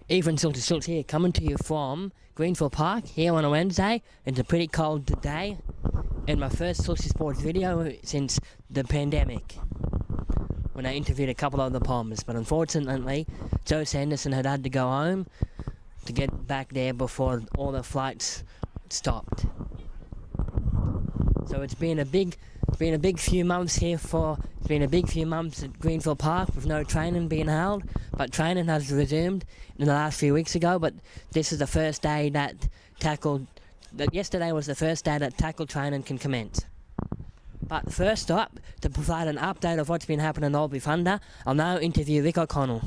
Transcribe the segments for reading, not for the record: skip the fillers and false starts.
Ethan Schultz here, coming to you from Greenfield Park here on a Wednesday. It's a pretty cold day, and my first Schultz Sports video since the pandemic, when I interviewed a couple of the Palmers. But unfortunately, Joe Sanderson had to go home to get back there before all the flights stopped. So it's been a big few months at Greenfield Park with no training being held, but training has resumed in the last few weeks ago. But this is the first day yesterday was the first day that tackle training can commence. But first up, to provide an update of what's been happening in Albury Thunder, I'll now interview Rick O'Connell.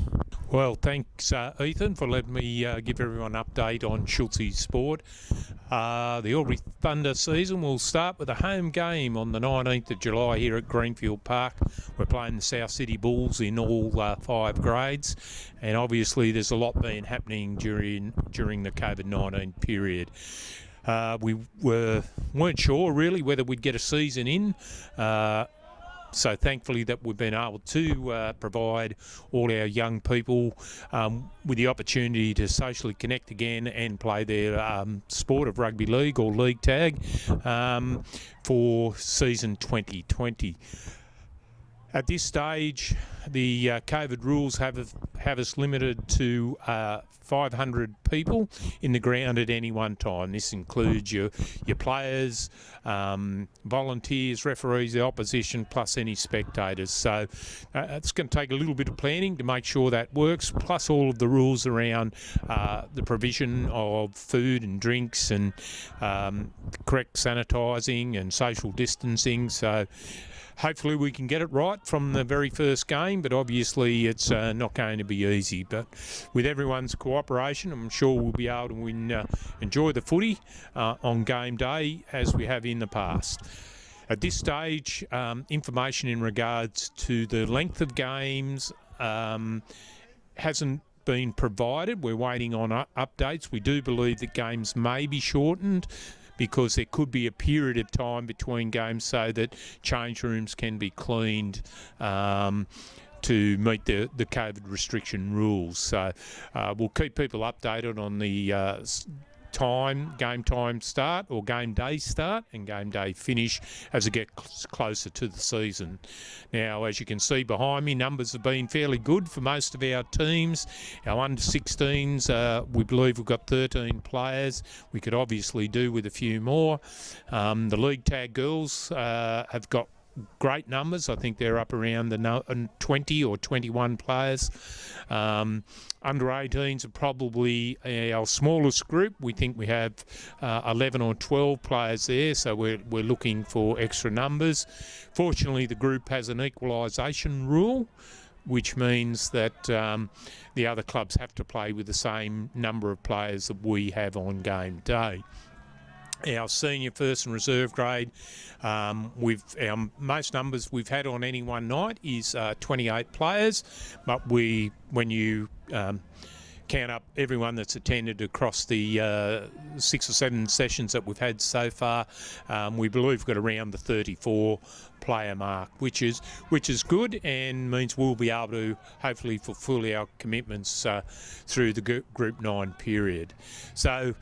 Well, thanks Ethan for letting me give everyone an update on Schultz Sport. The Albury Thunder season will start with a home game on the 19th of July here at Greenfield Park. We're playing the South City Bulls in all 5 grades, and obviously there's a lot been happening during the COVID-19 period. We weren't sure really whether we'd get a season in. So thankfully that we've been able to provide all our young people with the opportunity to socially connect again and play their sport of rugby league or league tag for season 2020. At this stage, the COVID rules have us limited to 500 people in the ground at any one time. This includes your players, volunteers, referees, the opposition, plus any spectators. So it's going to take a little bit of planning to make sure that works, plus all of the rules around the provision of food and drinks and correct sanitising and social distancing. So hopefully we can get it right from the very first game, but obviously it's not going to be easy. But with everyone's cooperation, I'm sure we'll be able to enjoy the footy on game day as we have in the past. At this stage, information in regards to the length of games hasn't been provided. We're waiting on updates. We do believe that games may be shortened, because there could be a period of time between games so that change rooms can be cleaned to meet the COVID restriction rules. So we'll keep people updated on the game time start or game day start and game day finish as it gets closer to the season. Now, as you can see behind me, numbers have been fairly good for most of our teams. Our under-16s, we believe we've got 13 players. We could obviously do with a few more. The league tag girls have got great numbers. I think they're up around the 20 or 21 players. Under 18s are probably our smallest group. We think we have 11 or 12 players there, so we're looking for extra numbers. Fortunately, the group has an equalisation rule, which means that the other clubs have to play with the same number of players that we have on game day. Our senior first and reserve grade, our most numbers we've had on any one night is 28 players, but when you count up everyone that's attended across the 6 or 7 sessions that we've had so far, we believe we've got around the 34 player mark, which is good and means we'll be able to hopefully fulfil our commitments through the Group 9 period. So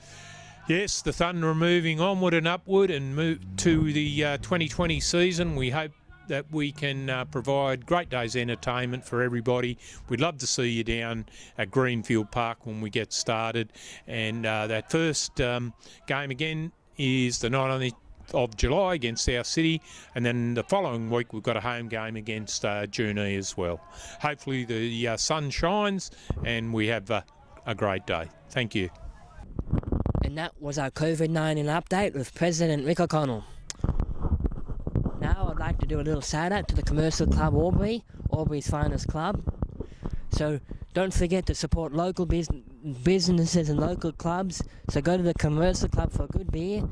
yes, the Thunder are moving onward and upward and move to the 2020 season. We hope that we can provide great days entertainment for everybody. We'd love to see you down at Greenfield Park when we get started. And that first game again is the 19th of July against South City, and then the following week we've got a home game against Junee as well. Hopefully the sun shines and we have a great day. Thank you. And that was our COVID-19 update with President Rick O'Connell. Now I'd like to do a little shout out to the Commercial Club Albury, Albury's finest club. So don't forget to support local businesses and local clubs. So go to the Commercial Club for a good beer.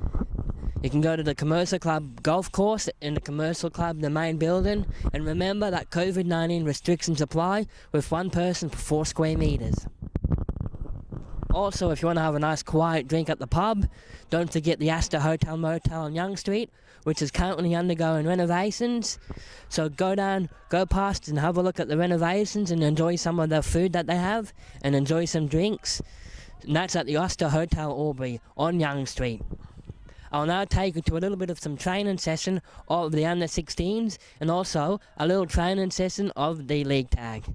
You can go to the Commercial Club golf course in the Commercial Club, the main building. And remember that COVID-19 restrictions apply with 1 person per 4 square metres. Also, if you want to have a nice quiet drink at the pub, don't forget the Astor Hotel Motel on Young Street, which is currently undergoing renovations. So go past and have a look at the renovations and enjoy some of the food that they have and enjoy some drinks. And that's at the Astor Hotel Albury on Young Street. I'll now take you to a little bit of some training session of the under 16s and also a little training session of the league tag.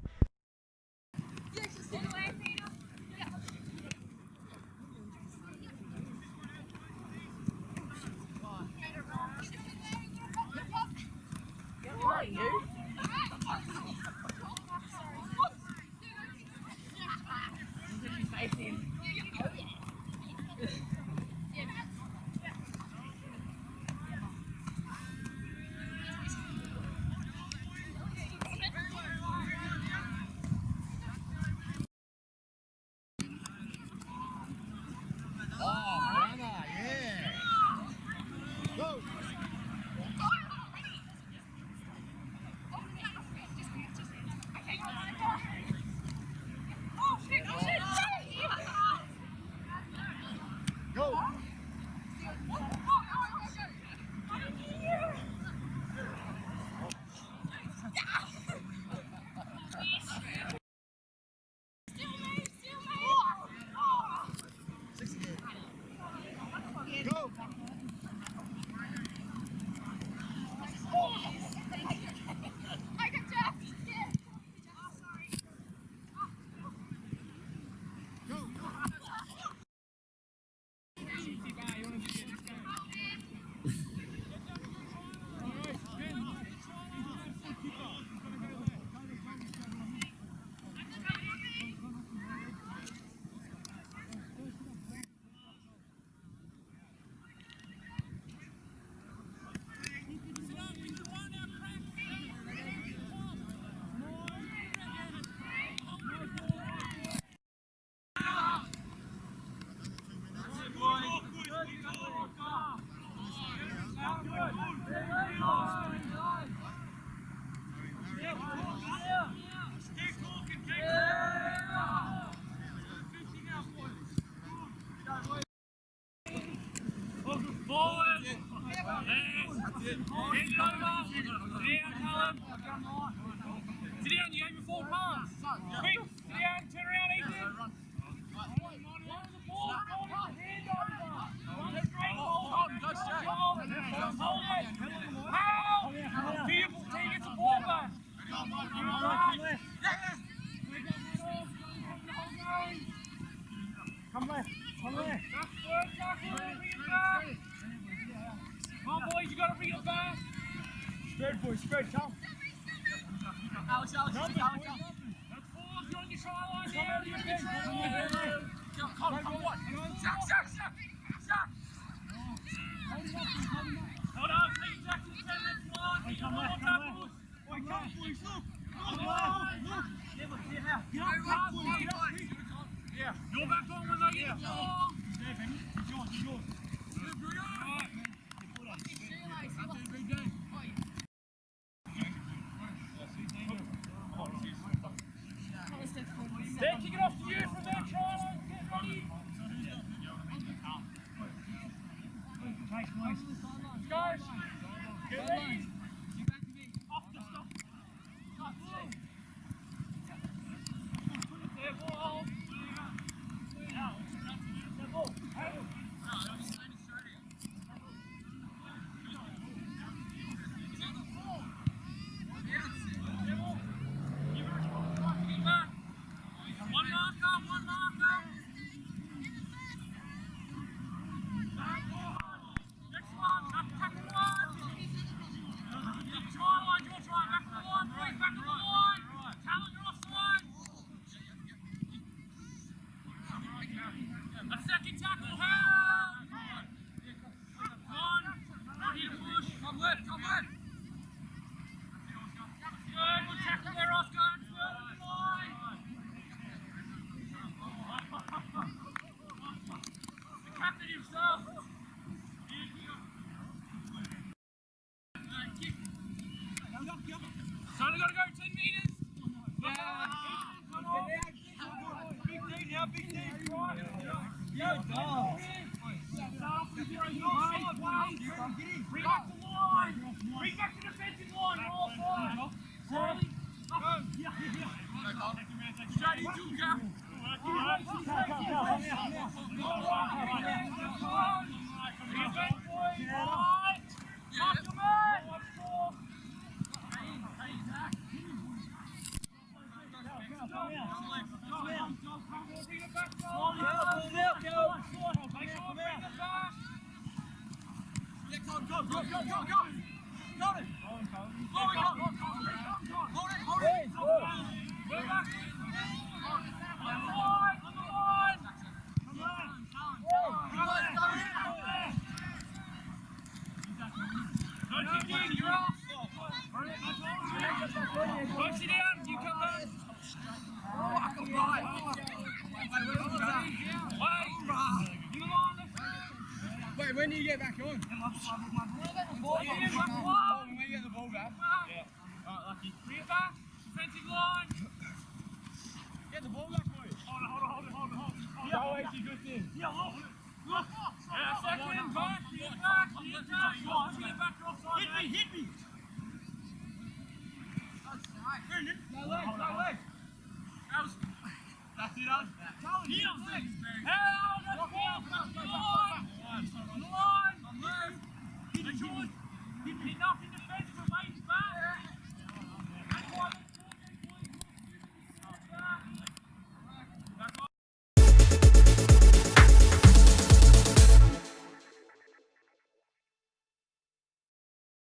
Sit down, you gave me 4 palms. Quick, sit down, turn around, Ethan. Beautiful, team, it's a ball back. Come left, come left. Come on, boys, you got to bring it back. Spread, boys, spread, come. Alex. That's 4, you're on your try line now. You're on your try line. Come, what? Zach. Hold on, take Zach to the 10-minute line. Come left. Look. Yeah. You're back on when they get the ball. It's yours. They're kicking off to you from their try line. Yeah, go. Bring back the line. Bring back the defensive line. All five. Charlie. Shady Juka. Punch it down, you come back. Wait, when do you get back on? When When you get the ball back? Yeah. Alright, lucky. Bring it back. Defensive line. Get the ball back, boys. Hold it. Go away, good thing. Second, back. Bring it back. Bring it back. Bring it back to offside. Hit me. No leg. That's it, Hell, that's